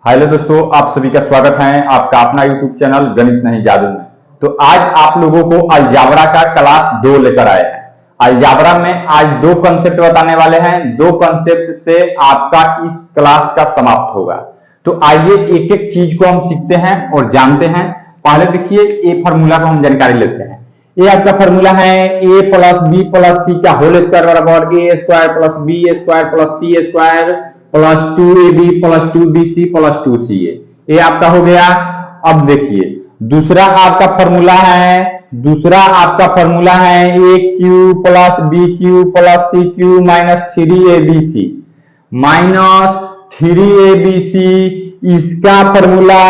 Hello दोस्तों, आप सभी का स्वागत है आपका अपना यूट्यूब चैनल गणित नहीं जादू में। तो आज आप लोगों को अलजाब्रा का क्लास 2 लेकर आए हैं। अलजाब्रा में आज दो कॉन्सेप्ट बताने वाले हैं। दो कॉन्सेप्ट से आपका इस क्लास का समाप्त होगा। तो आइए एक एक चीज को हम सीखते हैं और जानते हैं। पहले देखिए ए फॉर्मूला को हम जानकारी लेते हैं। ये आपका फॉर्मूला है a plus B plus C का होल स्क्वायर बराबर A square plus B square plus C square plus 2ab plus 2bc plus 2ca। ये आपका हो गया। अब देखिए दूसरा आपका फॉर्मूला है a cube plus B cube plus C cube minus 3abc। इसका फॉर्मूला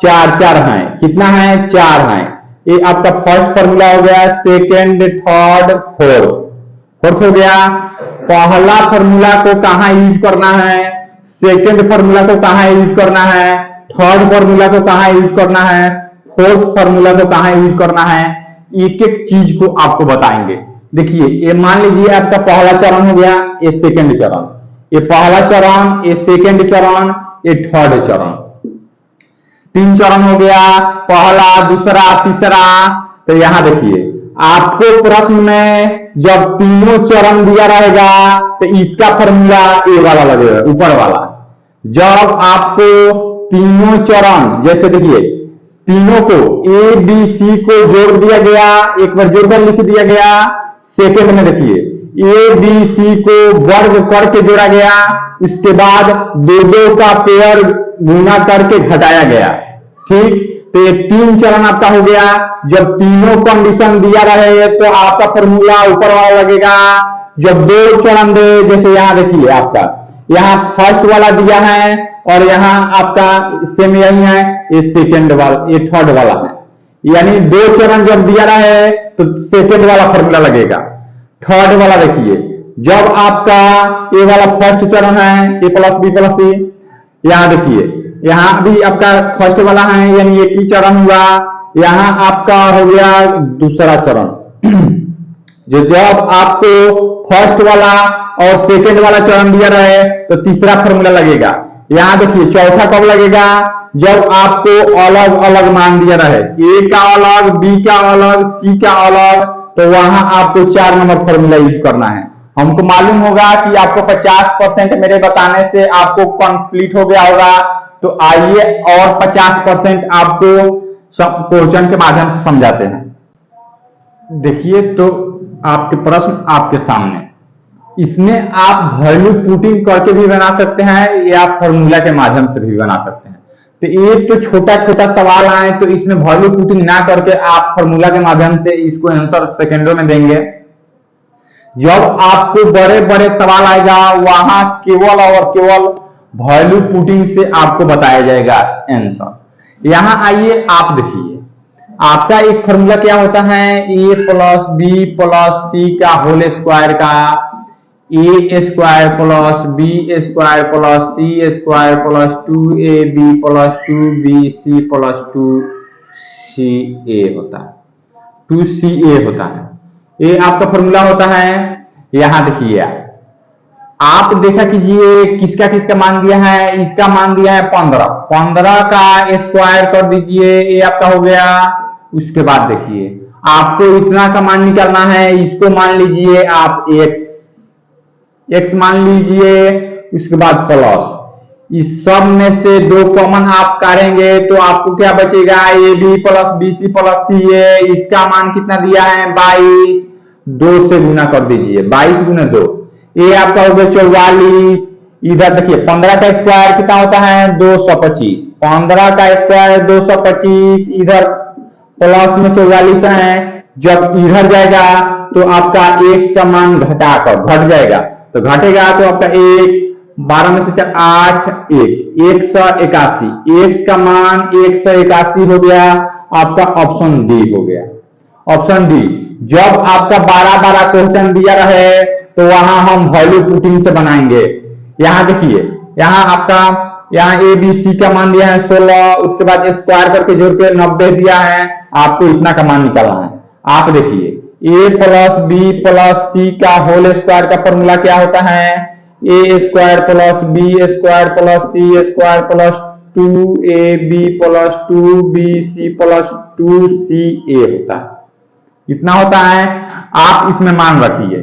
4 है। कितना है? 4 है। ये आपका फर्स्ट फॉर्मूला हो गया। सेकेंड, थर्ड, फोर्थ हो गया। पहला फॉर्मूला को कहां यूज करना है, सेकेंड फॉर्मूला को कहां यूज करना है, थर्ड फॉर्मूला को कहां यूज करना है, फोर्थ फॉर्मूला को कहां यूज करना है, एक एक चीज को आपको बताएंगे। देखिए ये मान लीजिए आपका पहला चरण हो गया, ये सेकेंड चरण, ये पहला चरण, ये सेकेंड चरण, ये थर्ड चरण। 3 चरण हो गया, पहला, दूसरा, तीसरा। तो यहां देखिए आपको प्रश्न में जब तीनों चरण दिया रहेगा तो इसका फॉर्मूला ए वाला लगेगा, ऊपर वाला। जब आपको तीनों चरण, जैसे देखिए तीनों को ए बी सी को जोड़ दिया गया, एक बार जोड़कर लिख दिया गया। सेकेंड में देखिए ए बी सी को वर्ग करके जोड़ा गया, उसके बाद दो का पेयर गुना करके घटाया गया। ठीक, तो ये 3 चरण आपका हो गया। जब तीनों कंडीशन दिया रहे तो आपका फॉर्मूला ऊपर वाला लगेगा। जब 2 चरण दे, जैसे यहां देखिए आपका यहां फर्स्ट वाला दिया है और यहां आपका सेम यही है, ये सेकेंड वाला, ये थर्ड वाला है। यानी 2 चरण जब दिया रहे तो सेकेंड वाला फॉर्मूला लगेगा। थर्ड वाला देखिए जब आपका ये वाला फर्स्ट चरण है, ए प्लस बी प्लस सी, यहां देखिए यहां भी आपका फर्स्ट वाला है, यानी एक ही चरण हुआ। यहां आपका हो गया दूसरा चरण। जो जब आपको फर्स्ट वाला और सेकेंड वाला चरण दिया रहे तो तीसरा फॉर्मूला लगेगा। यहां देखिए चौथा कब लगेगा? जब आपको अलग अलग मान दिया रहे, ए का अलग, बी का अलग, सी का अलग, तो वहां आपको 4 नंबर फॉर्मूला यूज करना है। हमको मालूम होगा कि आपको 50% मेरे बताने से आपको कंप्लीट हो गया होगा। तो आइए और 50% आपको क्वेश्चन के माध्यम से समझाते हैं। देखिए तो आपके प्रश्न आपके सामने, इसमें आप वैल्यू पुटिंग करके भी बना सकते हैं या फॉर्मूला के माध्यम से भी बना सकते हैं। तो एक तो छोटा छोटा सवाल आए तो इसमें वैल्यू पुटिंग ना करके आप फॉर्मूला के माध्यम से इसको आंसर सेकेंडों में देंगे। जब आपको बड़े बड़े सवाल आएगा वहां केवल और केवल वैल्यू पुटिंग से आपको बताया जाएगा आंसर। यहां आइए आप देखिए आपका एक फॉर्मूला क्या होता है, A plus B plus C का होल स्क्वायर का A square plus B square plus C square plus 2ab plus 2bc plus 2ca होता है, 2ca होता है। ये आपका फॉर्मूला होता है। यहां देखिए आप देखा कीजिए किसका किसका मान दिया है। इसका मान दिया है 15 का स्क्वायर कर दीजिए, ये आपका हो गया। उसके बाद देखिए आपको इतना का मान निकालना है, इसको मान लीजिए आप x मान लीजिए, उसके बाद प्लस, इस सब में से 2 कॉमन आप काटेंगे तो आपको क्या बचेगा, A B plus B C plus C A. इसका मान कितना दिया है 22, 2 से गुना कर दीजिए, 22 गुना 2, ये आपका हो गया 44। इधर देखिए 15 का स्क्वायर कितना होता है 225, 15 का स्क्वायर 225, इधर प्लस में 44 है। जब इधर जाएगा तो आपका x का मान घट जाएगा, तो घटेगा तो आपका 1, 12 में से 4, 8, 181। x का मान 181 हो गया। आपका ऑप्शन डी हो गया, ऑप्शन डी। जब आपका 12 क्वेश्चन दिया रहे तो वहां हम वैल्यू पुटिंग से बनाएंगे। यहां देखिए यहां आपका यहाँ ए बी सी का मान दिया है 16, उसके बाद स्क्वायर करके जोड़ के 90 दिया है। आपको इतना का मान निकालना है। आप देखिए A plus B plus C का होल स्क्वायर का फॉर्मूला क्या होता है, A square plus B square plus C square plus 2ab plus 2bc plus 2ca होता है। इतना होता है। आप इसमें मान रखिए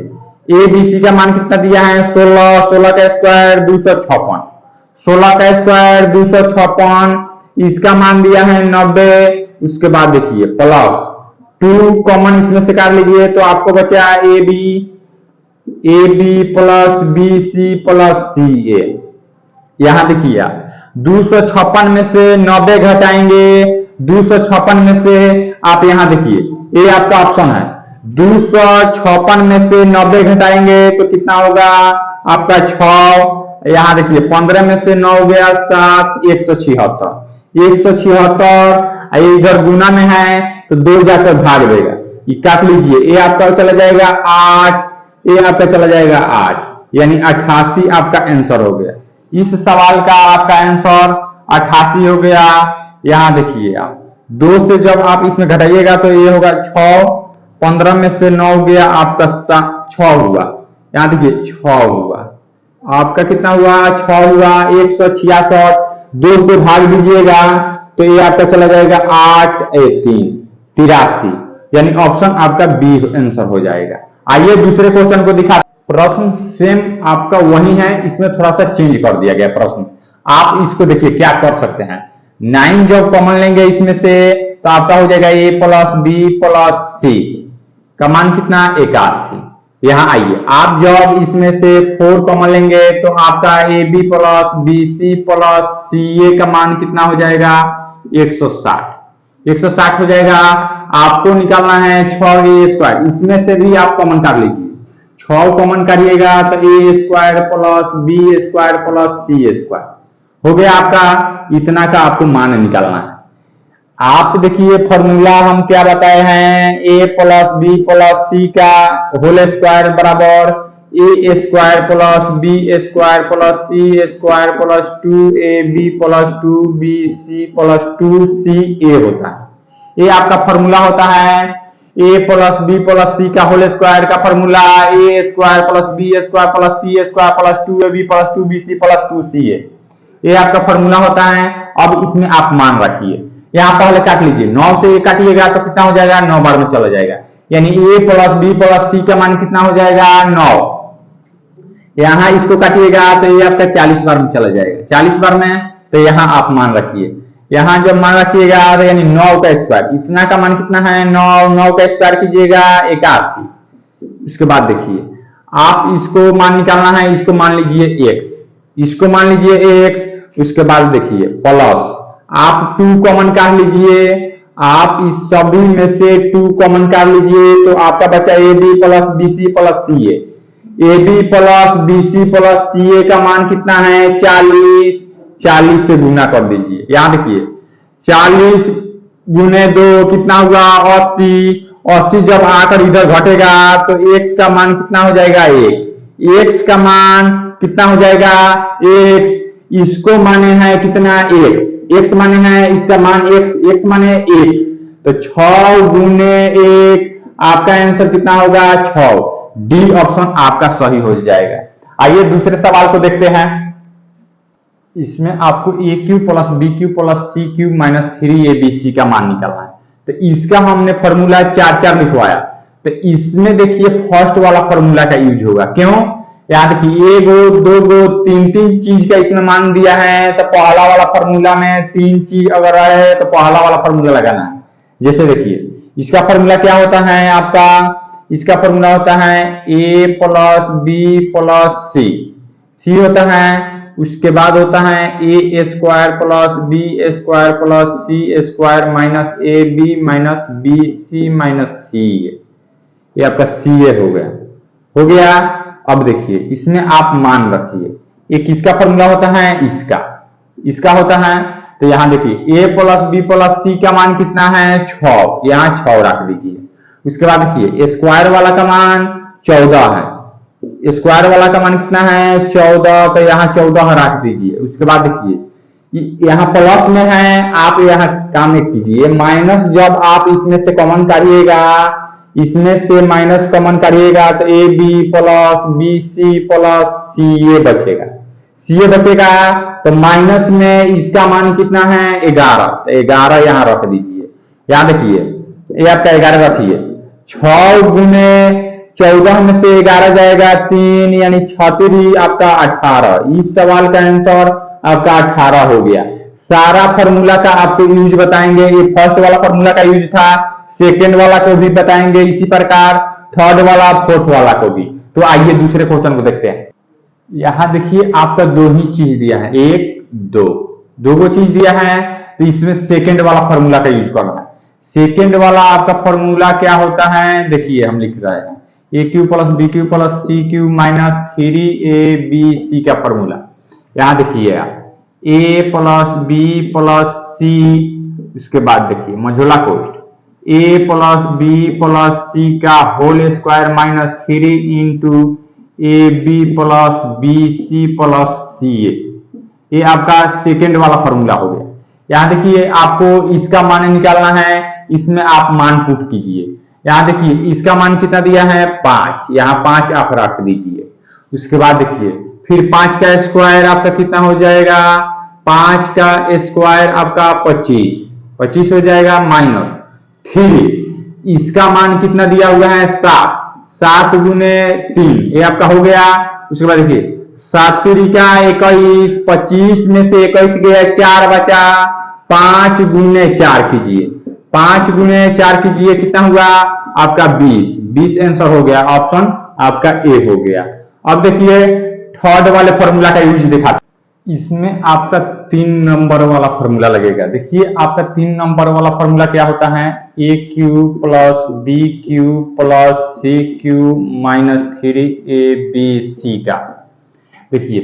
ए बी सी का मान कितना दिया है 16, 16 का स्क्वायर 256, 16 का स्क्वायर 256, इसका मान दिया है 90। उसके बाद देखिए प्लस 2 कॉमन इसमें से काट लीजिए तो आपको बचा A B plus B C plus C A. यहां देखिए 256 में से 90 घटाएंगे, 256 में से आप यहां देखिए ये आपका ऑप्शन है, 256 में से 90 घटाएंगे तो कितना होगा आपका 6। यहां देखिए 15 में से 9 गया 7, 176, 176। इधर गुना में है तो 2 जाकर भाग देगा, ये काट लीजिए, ये आपका चला जाएगा 8, ये आपका चला जाएगा 8, यानी 88 आपका आंसर हो गया। इस सवाल का आपका आंसर 88 हो गया। यहां देखिए आप 2 से जब आप इसमें घटाइएगा तो ये होगा 6, 15 में से 9 गया आपका 6 हुआ, यहां देखिए 6 हुआ, आपका कितना हुआ 6 हुआ। 166 2 से भाग दीजिएगा तो ये आपका चला जाएगा 8, 3, 83, यानी ऑप्शन आपका बी आंसर हो जाएगा। आइए दूसरे क्वेश्चन को दिखा। प्रश्न सेम आपका वही है, इसमें थोड़ा सा चेंज कर दिया गया प्रश्न। आप इसको देखिए क्या कर सकते हैं, 9 जब कॉमन लेंगे इसमें से तो आपका हो जाएगा ए प्लस बी प्लस सी का मान कितना 81। यहां आइए आप जब इसमें से 4 कॉमन लेंगे तो आपका A B plus B C plus C A का मान कितना हो जाएगा 160 हो जाएगा। आपको निकालना है 6a², इसमें से भी आप कॉमन कर लीजिए, 6 कॉमन करिएगा तो a² plus b² plus c² हो गया आपका। इतना का आपको मान निकालना है। आप देखिए फॉर्मूला हम क्या बताए हैं, a plus B plus C का होल स्क्वायर बराबर a² plus b² plus c² plus 2ab plus 2bc plus 2ca होता है। ये आपका फॉर्मूला होता है। a plus B plus C का होल स्क्वायर का formula a² plus b² plus c² plus 2ab plus 2bc plus 2ca, ये आपका फॉर्मूला होता है। अब इसमें आप मान रखिए, यहाँ पहले काट लीजिए, 9 से काटिएगा तो कितना हो जाएगा 9 बार में चला जाएगा, यानी a plus B plus C का मान कितना हो जाएगा 9। यहाँ इसको काटिएगा तो ये आपका 40 बार में चला जाएगा, 40 बार में तो यहाँ आप मान रखिए, यहां जब मान रखिएगा तो यानी 9 का स्क्वायर, इतना का मान कितना है 9, 9 का स्क्वायर कीजिएगा 81। उसके बाद देखिए आप इसको मान निकालना है, इसको मान लीजिए x, इसको मान लीजिए x। उसके बाद देखिए प्लस आप 2 कॉमन कर लीजिए, आप इस सभी में से 2 कॉमन कर लीजिए तो आपका बचा A B plus B C plus C A B plus B C plus C A का मान कितना है 40, 40 से गुना कर दीजिए। यहां देखिए 40 गुने 2 कितना हुआ 80, 80 जब आकर इधर घटेगा तो x का मान कितना हो जाएगा 1, x का मान कितना हो जाएगा x, इसको माने है कितना x माने है इसका मान x माने 1, तो 6 गुने 1 आपका आंसर कितना होगा 6। डी ऑप्शन आपका सही हो जाएगा। आइए दूसरे सवाल को देखते हैं। इसमें आपको A cube plus B cube plus C cube minus 3abc का मान निकालना है। तो इसका हमने फॉर्मूला 4 लिखवाया, तो इसमें देखिए फर्स्ट वाला फॉर्मूला का यूज होगा। क्यों, याद देखिए 1 गो 2 गो 3 चीज का इसमें मान दिया है, तो पहला वाला फॉर्मूला में 3 चीज अगर है तो पहला वाला फॉर्मूला लगाना है। जैसे देखिए इसका फॉर्मूला क्या होता है आपका, इसका फॉर्मूला होता है a प्लस बी प्लस सी होता है, उसके बाद होता है a² plus b² plus c² minus ab minus bc minus c, ये आपका ca हो गया। अब देखिए इसमें आप मान रखिए, ये किसका फॉर्मूला होता है, इसका होता है। तो यहां देखिए a plus B plus C का मान कितना है 6, यहां 6 रख दीजिए। उसके बाद देखिए स्क्वायर वाला का मान 14 है, स्क्वायर वाला का मान कितना है 14, तो यहाँ 14 रख दीजिए। उसके बाद देखिए यहाँ प्लस में है, आप यहाँ काम एक कीजिए, माइनस जब आप इसमें से कॉमन करिएगा, इसमें से माइनस कॉमन करिएगा तो A B plus B C plus C A बचेगा, सी ए बचेगा, तो माइनस में इसका मान कितना है 11, तो 11 यहां रख दीजिए। यहां देखिए ये आपका 11 रखिए, 6 गुने 14 में से 11 जाएगा 3, यानी 6 आपका 18। इस सवाल का आंसर आपका 18 हो गया। सारा फॉर्मूला का आपको यूज बताएंगे, ये फर्स्ट वाला फॉर्मूला का यूज था, सेकेंड वाला को भी बताएंगे इसी प्रकार, थर्ड वाला, फोर्थ वाला को भी। तो आइए दूसरे क्वेश्चन को देखते हैं। यहां देखिए आपका दो ही चीज दिया है, एक दो को चीज दिया है, तो इसमें सेकेंड वाला फॉर्मूला का यूज करना है। सेकेंड वाला आपका फॉर्मूला क्या होता है, देखिए हम लिख रहे हैं A cube plus B cube plus C cube minus 3ab का फॉर्मूला। यहां देखिए A plus B plus C, उसके बाद देखिए मझोला कोष्ठ A plus B plus C का whole square minus 3 into A B plus B C plus C A. ये आपका सेकेंड वाला फॉर्मूला हो गया। यहां देखिए आपको इसका मान निकालना है, इसमें आप मान पुट कीजिए। यहां देखिए इसका मान कितना दिया है 5, यहां 5 आप रख दीजिए। उसके बाद देखिए फिर 5 का स्क्वायर आपका कितना हो जाएगा, 5 का स्क्वायर आपका 25 हो जाएगा, माइनस 3 इसका मान कितना दिया हुआ है 7 गुने 3, ये आपका हो गया। उसके बाद देखिए 7 का 21, 25 में से 21 गया 4 बचा, 5 गुने 4 कीजिए, 5 गुने 4 कीजिए, कितना हुआ आपका 20 आंसर हो गया, ऑप्शन आपका ए हो गया। अब देखिए थर्ड वाले फॉर्मूला का यूज दिखा, इसमें आपका 3 नंबर वाला फॉर्मूला लगेगा। देखिए आपका 3 नंबर वाला फॉर्मूला क्या होता है, A cube plus B cube plus C cube minus 3ab का। देखिए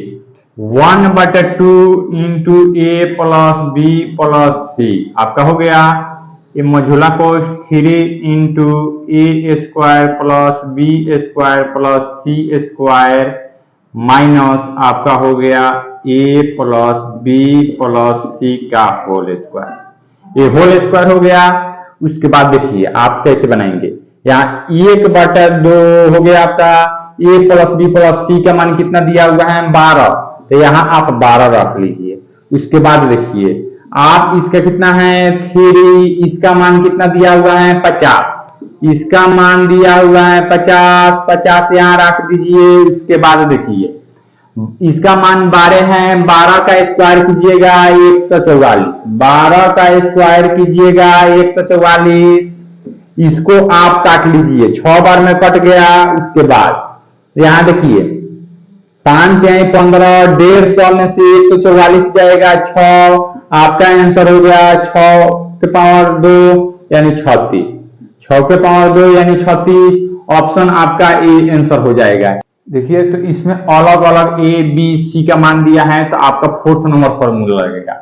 1/2 into A plus B plus C आपका हो गया, ये मझोला कोष्ठ 3 into A square plus B square plus C square minus आपका हो गया A plus B plus C का होल स्क्वायर, ये होल स्क्वायर हो गया। उसके बाद देखिए आप कैसे बनाएंगे, यहाँ 1/2 हो गया आपका, A plus B plus C का मान कितना दिया हुआ है 12, तो यहाँ आप 12 रख लीजिए। उसके बाद देखिए आप इसका कितना है 3, इसका मान कितना दिया हुआ है 50, इसका मान दिया हुआ है 50 यहाँ रख दीजिए। उसके बाद देखिए इसका मान 12 है, 12 का स्क्वायर कीजिएगा 144, 12 का स्क्वायर कीजिएगा 144, इसको आप काट लीजिए, 6 बार में कट गया। उसके बाद यहां देखिए 5 के 15, 150 में से 144 जाएगा 6, आपका आंसर हो गया 6 के पावर 2 यानी 36, 6 के पावर 2 यानी 36, ऑप्शन आपका ए आंसर हो जाएगा। देखिए तो इसमें अलग अलग ए बी सी का मान दिया है, तो आपका फोर्थ नंबर फॉर्मूला लगेगा।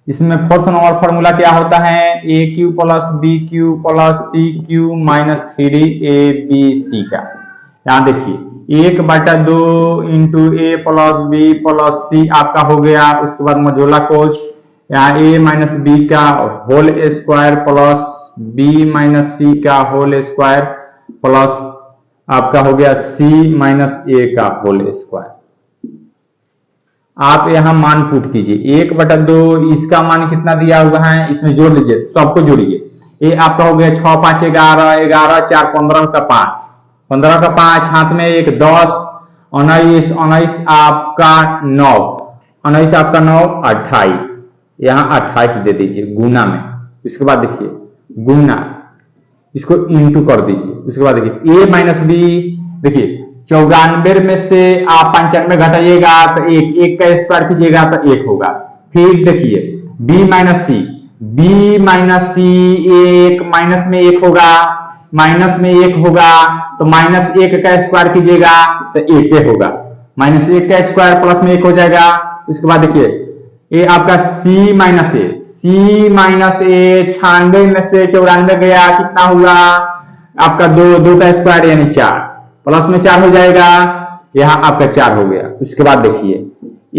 इसमें फोर्थ नंबर फॉर्मूला क्या होता है, A cube plus B cube plus C cube minus 3ab का। यहाँ देखिए 1/2 into A plus B plus C आपका हो गया। उसके बाद मझोला कोष्ठ यहाँ ए माइनस बी का whole square plus B minus C का होल स्क्वायर प्लस आपका हो गया c माइनस ए का होल स्क्वायर। आप यहां मान पुट कीजिए 1/2, इसका मान कितना दिया हुआ है, इसमें जोड़ लीजिए, सबको जोड़िए। ये आपका हो गया 6 5 11, 11 4 15 का 5, 15 का 5 हाथ में 1 10, 19 19 आपका 9, 19 आपका 9 28, यहाँ 28 दे दीजिए गुना में। इसके बाद देखिए गुना, इसको इंटू कर दीजिए। उसके बाद देखिए a माइनस बी, देखिए 94 में से आप 95 घटाइएगा तो 1 का स्क्वायर कीजिएगा तो 1 होगा। फिर देखिए b माइनस सी 1 माइनस में 1 होगा, माइनस में 1 होगा तो माइनस 1 का स्क्वायर कीजिएगा तो 1 होगा, माइनस 1 का स्क्वायर प्लस में 1 हो जाएगा। उसके बाद देखिए ये आपका c माइनस ए, 96 में से 94 गया, कितना हुआ आपका 2 का स्क्वायर यानी 4, प्लस में 4 हो जाएगा, यहाँ आपका 4 हो गया। उसके बाद देखिए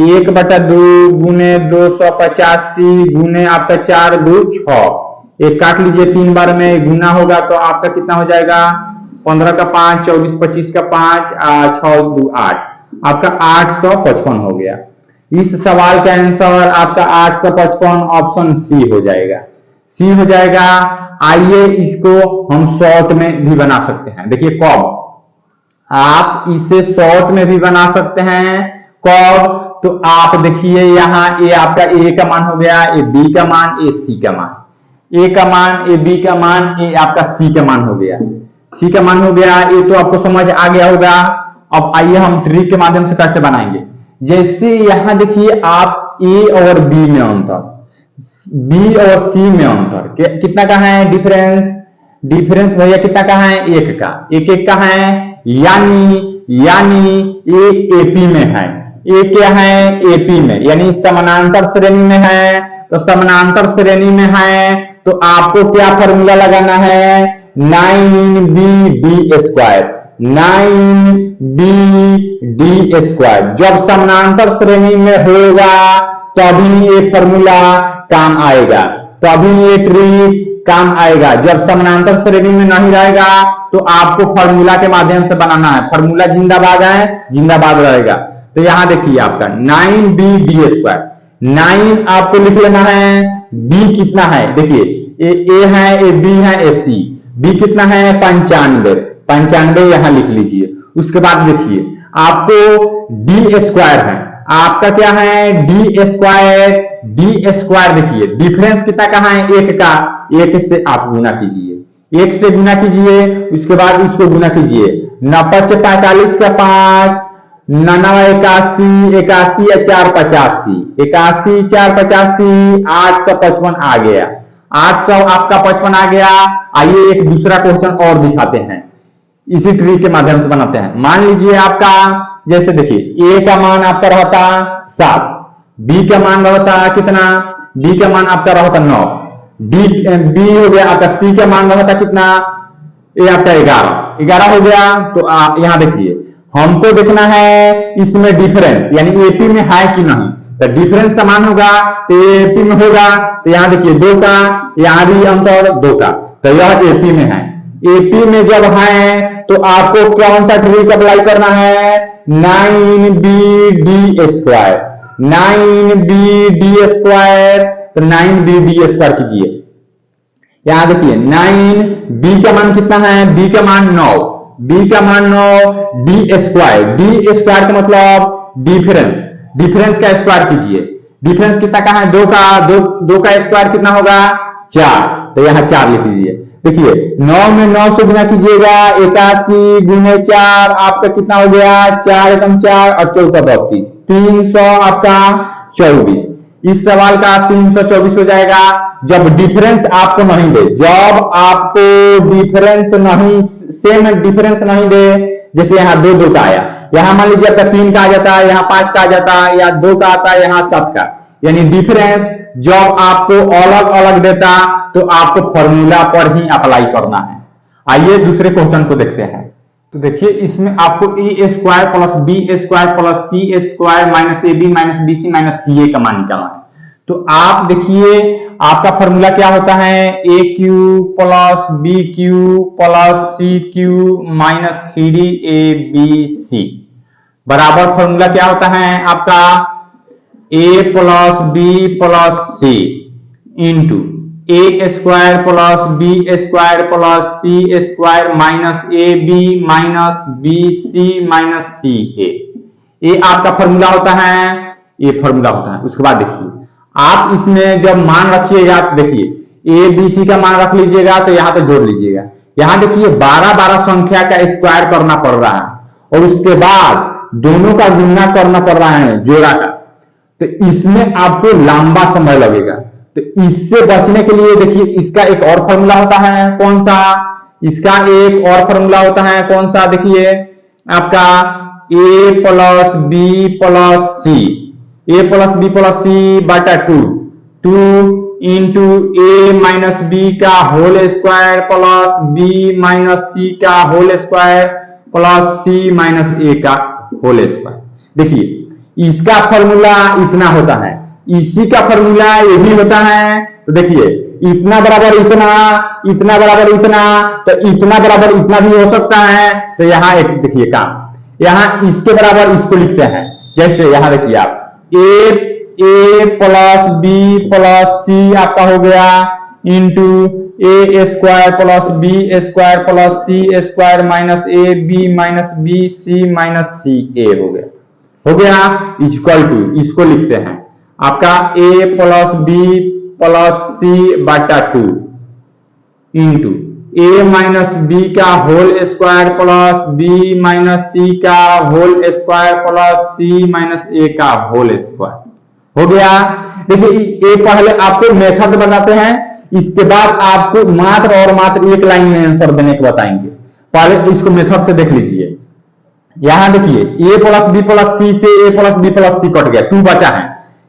1/2 गुने 285 गुने आपका 4 2 6, एक काट लीजिए 3 बार में, गुना होगा तो आपका कितना हो जाएगा 15 का 5 24 25 का 5 6 2 8, आपका 855 हो गया। इस सवाल का आंसर आपका 855 ऑप्शन सी हो जाएगा, सी हो जाएगा। आइए इसको हम शॉर्ट में भी बना सकते हैं। देखिए कब आप इसे शॉर्ट में भी बना सकते हैं, कब, तो आप देखिए यहाँ ए आपका ए का मान हो गया, ए बी का मान, ए सी का मान, ए का मान, ए बी का मान, ए आपका सी का मान हो गया, सी का मान हो गया। ये तो आपको समझ आ गया होगा। अब आइए हम ट्रिक के माध्यम से कैसे बनाएंगे। जैसे यहां देखिए आप ए और बी में अंतर, बी और सी में अंतर कितना का है डिफरेंस, डिफरेंस भैया कितना का है, एक का, एक एक का है, यानी ये एपी में है, ये क्या है एपी में, यानी समानांतर श्रेणी में है। तो समानांतर श्रेणी में है तो आपको क्या फॉर्मूला लगाना है, 9b स्क्वायर, 9b स्क्वायर। जब समानांतर श्रेणी में होगा तभी ये फॉर्मूला काम आएगा, तभी ये ट्रिक काम आएगा। जब समानांतर श्रेणी में नहीं रहेगा तो आपको फॉर्मूला के माध्यम से बनाना है। फॉर्मूला जिंदाबाद है, जिंदाबाद रहेगा। तो यहां देखिए आपका 9b स्क्वायर, 9 आपको लिख लेना है, b कितना है देखिए, ए है, ए बी है, ए सी, बी कितना है 95, 95 यहां लिख लीजिए। उसके बाद देखिए आपको डी स्क्वायर है, आपका क्या है डी स्क्वायर, डी स्क्वायर देखिए डिफरेंस कितना का है, एक का, एक से आप गुना कीजिए, एक से गुना कीजिए, उसके बाद इसको गुना कीजिए, 9 45 का 5, 9 81, 81 या 4 85, 81 4 85, 855 आ गया, 800 आपका 55 आ गया। आइए एक दूसरा क्वेश्चन और दिखाते हैं, इसी ट्रिक के माध्यम से बनाते हैं। मान लीजिए आपका जैसे देखिए ए का मान आपका रहता 7, बी का मान रहता कितना, बी का मान आपका रहता 9, बी हो गया आपका, सी का मान रहता कितना, ये आपका 11 हो गया। तो यहां देखिए हमको देखना है इसमें डिफरेंस, यानी एपी में है कि नहीं। तो डिफरेंस समान होगा तो एपी में होगा, तो यहां देखिए 2 का, यहां भी अंतर 2 का, तो यह एपी में है। एपी में जब है तो आपको कौन सा ट्रिक अप्लाई करना है, 9bd स्क्वायर, 9bd स्क्वायर। तो 9bd स्क्वायर कीजिए, यहां देखिए 9b का मान कितना है, b का मान 9, b का मान 9, डी स्क्वायर, डी स्क्वायर का मतलब डिफरेंस, डिफरेंस का स्क्वायर कीजिए, डिफरेंस कितना का है 2 का, 2 का स्क्वायर कितना होगा 4, तो यहां 4 लिख लीजिए। देखिए 9 में 9 से गुना कीजिएगा, 81 गुने 4 आपका कितना हो गया, 4 एकम 4 और 4 32, 300 आपका 24। इस सवाल का 324 हो जाएगा। जब डिफरेंस आपको नहीं दे, जब आपको डिफरेंस नहीं, सेम डिफरेंस नहीं दे, जैसे यहाँ 2 का आया, यहाँ मान लीजिए आपका 3 का आ जाता है, यहाँ 5 का आ जाता है, या 2 का आता है, यहाँ 7 का, यानी डिफरेंस जब आपको अलग अलग देता तो आपको फॉर्मूला पर ही अप्लाई करना है। आइए दूसरे क्वेश्चन को देखते हैं। तो देखिए इसमें आपको A square plus B square plus C square minus A B minus B C minus C A का मान निकालना है। तो आप देखिए आपका फॉर्मूला क्या होता है, A cube plus B cube plus C cube minus 3ab बराबर फॉर्मूला क्या होता है आपका, A plus B plus C into A square plus B square plus C square minus A B minus B C minus C A, ये आपका formula होता है, ये फॉर्मूला होता है। उसके बाद देखिए आप इसमें जब मान रखिएगा, देखिए ए बी सी का मान रख लीजिएगा, तो यहां पे जोड़ लीजिएगा। यहां देखिए 12 संख्या का स्क्वायर करना पड़ रहा है और उसके बाद दोनों का गुणा करना पड़ रहा है जोड़ा का, तो इसमें आपको लंबा समय लगेगा। तो इससे बचने के लिए देखिए इसका एक और फॉर्मूला होता है, कौन सा, इसका एक और फॉर्मूला होता है कौन सा, देखिए आपका A plus B plus C, A plus B plus C बटा 2 इंटू ए माइनस बी का whole square plus B minus C का whole square plus C minus A का होल स्क्वायर। देखिए इसका फॉर्मूला इतना होता है, इसी का फॉर्मूला ये भी होता है। तो देखिए इतना बराबर इतना, इतना बराबर इतना, तो इतना बराबर इतना भी हो सकता है। तो यहाँ एक देखिए काम, यहाँ इसके बराबर इसको लिखते हैं, जैसे यहाँ देखिए आप A plus B plus C आपका हो गया into A square plus B square plus C square minus A B minus B C minus C A हो गया इक्वल टू, इसको लिखते हैं आपका A plus B plus C बटा 2 इंटू ए माइनस बी का whole square plus B minus C का whole square plus C minus A का होल स्क्वायर हो गया। देखिए ये पहले आपको मेथड बताते हैं, इसके बाद आपको मात्र और मात्र एक लाइन में आंसर देने को बताएंगे। पहले इसको मेथड से देख लीजिए। यहां देखिए A plus B plus C से ए plus B plus C cut गया, 2 बचा है।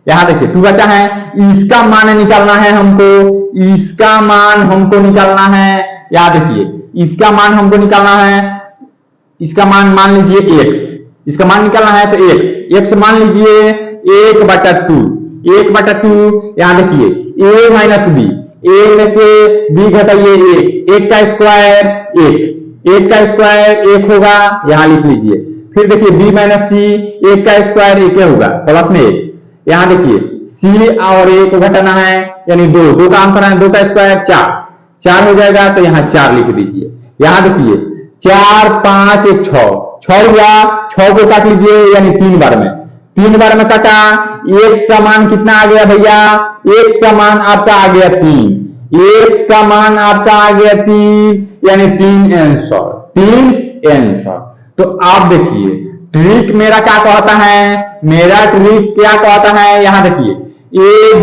यहां देखिए 2 बचा है, इसका मान निकालना है हमको, इसका मान हमको निकालना है। याद देखिए इसका मान हमको निकालना है, इसका मान मान लीजिए x, इसका मान निकालना है तो x मान लीजिए 1/2, 1/2। यहां देखिए a माइनस बी, a में से b घटाइए 1 का स्क्वायर 1 का स्क्वायर 1 होगा, यहां लिख लीजिए। फिर देखिए b माइनस सी, 1 का स्क्वायर 1 होगा प्लस में 1। यहां देखिए c और a को घटाना है यानी 2 का आंसर है 2 का स्क्वायर 4 हो जाएगा, तो यहाँ 4 लिख दीजिए। यहां देखिए 4 5 1 6 हुआ, 6 को काट लीजिए यानी 3 बार में काटा। x का मान कितना आ गया भैया, x का मान आपका आ गया 3, x का मान आपका आ गया 3 यानी 3 आंसर। तो आप देखिए ट्रिक मेरा क्या कहता है, मेरा ट्रिक क्या कहता है, यहां देखिए ए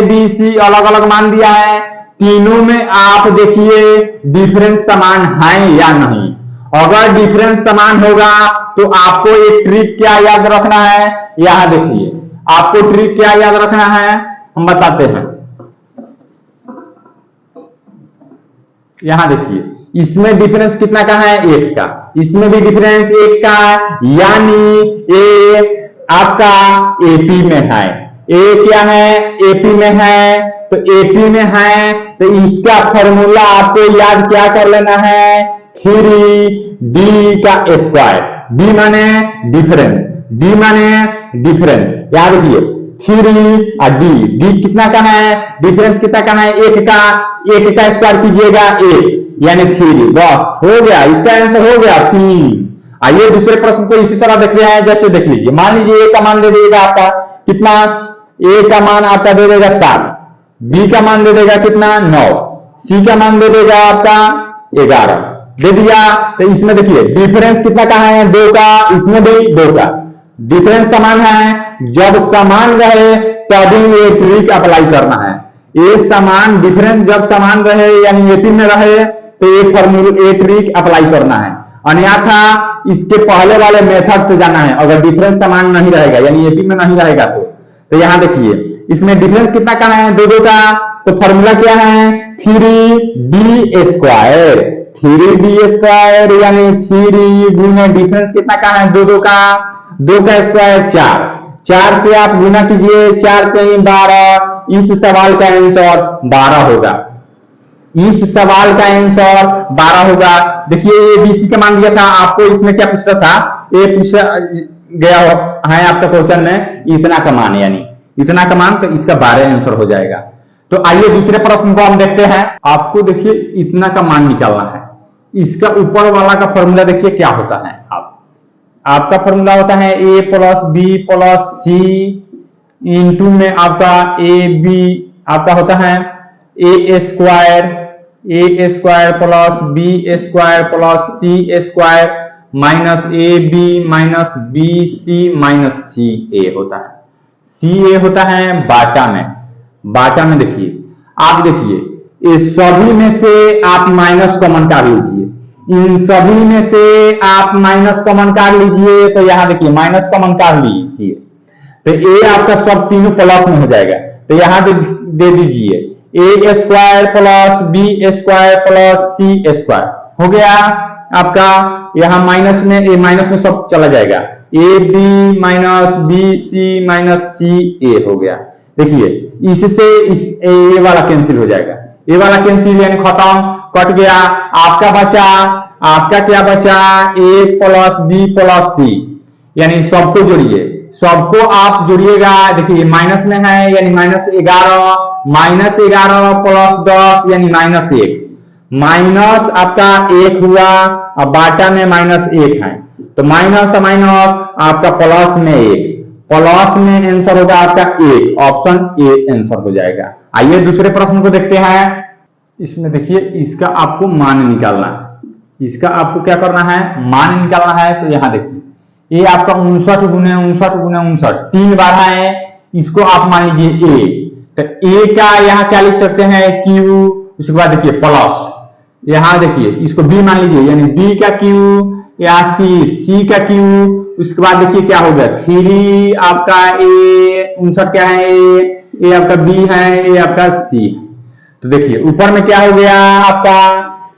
बी सी अलग अलग मान दिया है, तीनों में आप देखिए डिफरेंस समान है या नहीं। अगर डिफरेंस समान होगा तो आपको एक ट्रिक क्या याद रखना है, यहां देखिए आपको ट्रिक क्या याद रखना है हम बताते हैं। यहां देखिए इसमें डिफरेंस कितना का है, 1 का, इसमें भी डिफरेंस 1 का, यानी ए आपका एपी में है। ए क्या है, एपी में है, तो एपी में है तो इसका फॉर्मूला आपको याद क्या कर लेना है, 3d का स्क्वायर। डी माने डिफरेंस, डी माने डिफरेंस, याद रखिए 3 और डी कितना का है, डिफरेंस कितना का है, 1 का स्क्वायर कीजिएगा 1 यानी 3, बस हो गया, इसका आंसर हो गया 3। आइए दूसरे प्रश्न को इसी तरह देख रहे हैं, जैसे देख लीजिए। मान लीजिए ए का मान दे देगा आपका कितना, ए का मान आपका दे देगा 7, बी का मान दे देगा कितना 9, सी का मान दे देगा आपका 11 दे दिया। तो इसमें देखिए डिफरेंस कितना का है, 2 का, इसमें भी 2 का, डिफरेंस समान है। जब समान रहे तभी ये ट्रिक अप्लाई करना है। ये समान डिफरेंस जब समान रहे यानी एपी में रहे तो ये फॉर्मूला ये ट्रिक अप्लाई करना है, अन्यथा इसके पहले वाले मेथड से जाना है। अगर डिफरेंस समान नहीं रहेगा यानी एपी में नहीं रहेगा तो यहां देखिए इसमें डिफरेंस कितना का है, 2 का, तो फॉर्मूला क्या है 3d स्क्वायर, 3d स्क्वायर यानी 3 गुना डिफरेंस कितना का है, 2 का, 2 का स्क्वायर 4 से आप गुना कीजिए, 4 3 12। इस सवाल का आंसर 12 होगा, इस सवाल का आंसर 12 होगा। देखिए ए बी सी का मान दिया था आपको, इसमें क्या पूछा था, ए पूछा गया है आपका क्वेश्चन में इतना का मान, यानी इतना का मान, तो इसका 12 आंसर हो जाएगा। तो आइए दूसरे प्रश्न को हम देखते हैं। आपको देखिए इतना का मान निकालना है, इसका ऊपर वाला का फॉर्मूला देखिए क्या होता है। आपका फॉर्मूला होता है a plus B plus C into में आपका ए बी आपका होता है A square plus B square plus C square minus A B minus B C minus C A होता है। सी ए होता है बाटा में देखिए आप देखिए इस सभी में से आप माइनस कॉमन काट लीजिए, इन सभी में से आप माइनस कॉमन काट लीजिए, तो यहां देखिए माइनस कॉमन काट लीजिए तो ए आपका सब तीनों प्लस में हो जाएगा। तो यहां दे दीजिए A square plus B square plus C square हो गया आपका। यहां माइनस में सब चला जाएगा, A B minus B C minus C A हो गया। देखिए इससे इस ए वाला कैंसिल हो जाएगा, ए वाला कैंसिल यानी खत्म, कट गया। आपका क्या बचा, ए प्लस बी प्लस सी, यानी सबको जोड़िए, सबको आप जोड़िएगा। देखिए माइनस में है यानी -11 प्लस 10 यानी -1, माइनस आपका 1 हुआ, अब बाटा में -1 है तो माइनस माइनस आपका प्लस में 1, प्लस में आंसर होगा आपका 1, ऑप्शन ए आंसर हो जाएगा। आइए दूसरे प्रश्न को देखते हैं। इसमें देखिए इसका आपको मान निकालना है, इसका आपको क्या करना है, मान निकालना है। तो यहां देखिए ये आपका 59 गुने 59 3 बार है, इसको आप मान लीजिए ए, तो ए का यहाँ क्या लिख सकते हैं क्यू, उसके बाद देखिए प्लस, यहाँ देखिए इसको बी मान लीजिए यानी बी का क्यू, यहाँ सी का क्यू, उसके बाद देखिए क्या हो गया 3 आपका ए, 59 क्या है ए आपका बी है, ए आपका सी। तो देखिए ऊपर में क्या हो गया आपका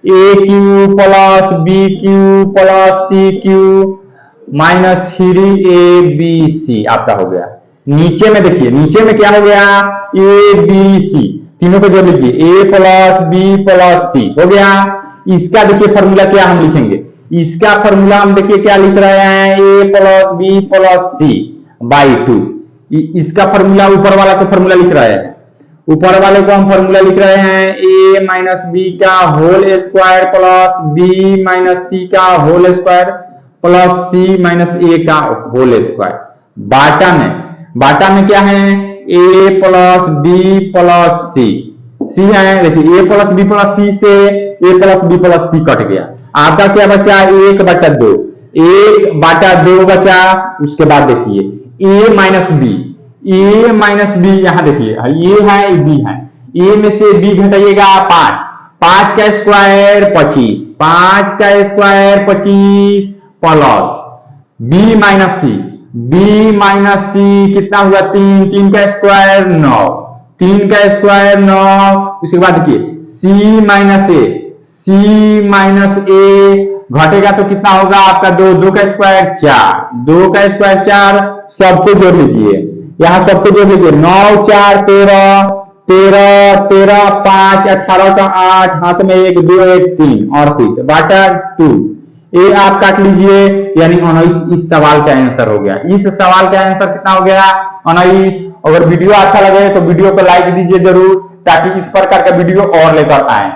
A cube plus B cube plus C cube -3abc आपका हो गया। नीचे में देखिए नीचे में क्या हो गया ए बी सी, तीनों को जोड़ लीजिए ए प्लस बी प्लस सी हो गया। इसका देखिए फॉर्मूला क्या हम लिखेंगे, इसका फॉर्मूला हम देखिए क्या लिख रहे हैं A plus B plus C by 2। इसका फॉर्मूला ऊपर वाला का फॉर्मूला लिख रहे हैं, ऊपर वाले को हम फॉर्मूला लिख रहे हैं a माइनस बी का whole square plus B minus C का whole square plus C minus A का होल स्क्वायर। बाटा में क्या है a plus B plus C है। देखिए a plus B plus C से a plus B plus C cut गया, आपका क्या बचा 1/2, 1/2 बचा। उसके बाद देखिए a माइनस बी यहां देखिए ये है बी है, ए में से बी घटाइएगा 5 का स्क्वायर 25, 5 का स्क्वायर 25 प्लस बी माइनस सी कितना हुआ 3 का स्क्वायर 9, 3 का स्क्वायर 9। उसके बाद देखिए सी माइनस ए घटेगा तो कितना होगा आपका 2 का स्क्वायर 4, 2 का स्क्वायर 4। सबको जोड़ लीजिए, यहाँ सबको जोड़ लीजिए 9 4 13 5 18 का 8, हाथ में 1 2 1 3 और 30 बाटा 2, ये आप काट लीजिए यानी 19 इस सवाल का आंसर हो गया। इस सवाल का आंसर कितना हो गया 19। अगर वीडियो अच्छा लगे तो वीडियो को लाइक दीजिए जरूर, ताकि इस प्रकार का वीडियो और लेकर आए।